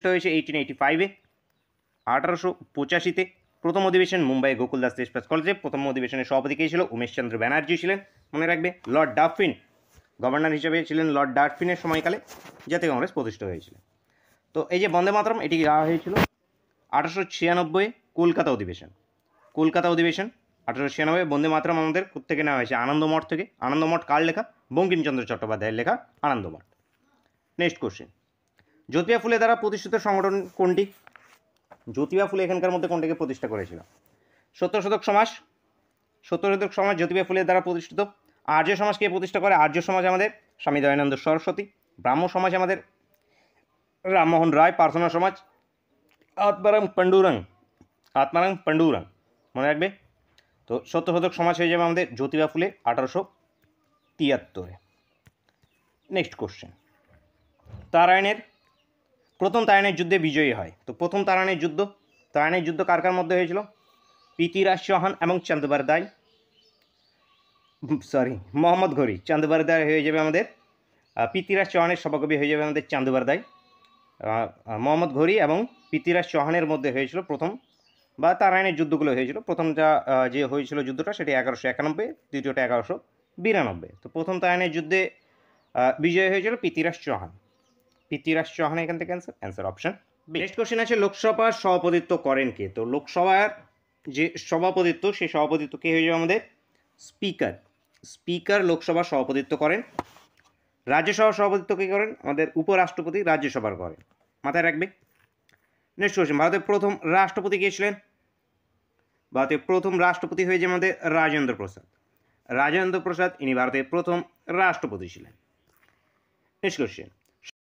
হয়েছে 1885-এ। 1885-তে প্রথম অধিবেশন মুম্বাই গোকুলদাস দেশপ্রাস কলেজে। প্রথম অধিবেশনের সভাপতি কে ছিল? উমেশচন্দ্র ব্যানার্জি ছিলেন, মনে রাখবে। লর্ড ডাফিন গভর্নর হিসেবে ছিলেন। লর্ড ডাফিনের সময়কালে জাতীয় কংগ্রেস প্রতিষ্ঠিত হয়েছিল। তো এই যে বন্দে মাতরম, এটি দেওয়া হয়েছিল 1896 কলকাতা অধিবেশন। কলকাতা অধিবেশন 1896। বন্দে মাতরম আমাদের থেকে নেওয়া হয়েছে আনন্দমঠ থেকে। আনন্দমঠ কার লেখা? বঙ্কিমচন্দ্র চট্টোপাধ্যায়ের লেখা আনন্দমঠ। নেক্সট কোশ্চেন, জ্যোতিবা ফুলে দ্বারা প্রতিষ্ঠিত সংগঠন কোনটি? জ্যোতিবা ফুলে এখানকার মধ্যে কোনটিকে প্রতিষ্ঠা করেছিল? সত্তর শতক সমাজ। সত্তর শতক সমাজ জ্যোতিবা ফুলের দ্বারা প্রতিষ্ঠিত। আর্য সমাজ কে প্রতিষ্ঠা করে? আর্য সমাজ আমাদের স্বামী দয়ানন্দ সরস্বতী। ব্রাহ্ম সমাজ আমাদের রামমোহন রায়। প্রার্থনা সমাজ আত্মারাম পাণ্ডুরং, মনে রাখবে। তো সত্তর শতক সমাজ হয়ে যাবে আমাদের জ্যোতিবা ফুলে 1873-এ। নেক্সট কোশ্চেন, প্রথম তারায়ণের যুদ্ধে বিজয়ী হয়। তো প্রথম তারায়ণের যুদ্ধ কার কার মধ্যে হয়েছিল? পৃথ্বীরাজ চৌহান এবং মোহাম্মদ ঘুরি। চান্দবারদাই হয়ে যাবে আমাদের পৃথ্বীরাজ চৌহানের সভাকবি হয়ে যাবে আমাদের চান্দবারদাই। মোহাম্মদ ঘুরি এবং পৃথ্বীরাজ চৌহানের মধ্যে হয়েছিল প্রথম, বা তারায়ণের যুদ্ধগুলো হয়েছিল। প্রথমটা যে হয়েছিল যুদ্ধটা সেটি 1191, দ্বিতীয়টা 1192। তো প্রথম তারায়ণের যুদ্ধে বিজয় হয়েছিল পৃথ্বীরাজ চৌহান। পৃথ্বীরাজ চৌহান এখান থেকে answer option B. Next question আছে, লোকসভার সভাপতিত্ব করেন কে? তো লোকসভার যে সভাপতিত্ব, সেই সভাপতিত্ব কে হয়ে যাবে আমাদের? স্পিকার লোকসভার সভাপতিত্ব করেন। রাজ্যসভার সভাপতিত্ব কে করেন? আমাদের উপরাষ্ট্রপতি রাজ্যসভার করেন, মাথায় রাখবে। নেক্সট কোশ্চেন, ভারতের প্রথম রাষ্ট্রপতি কে ছিলেন? ভারতের প্রথম রাষ্ট্রপতি হয়ে যাবে আমাদের রাজেন্দ্র প্রসাদ। ইনি ভারতের প্রথম রাষ্ট্রপতি ছিলেন। Next question,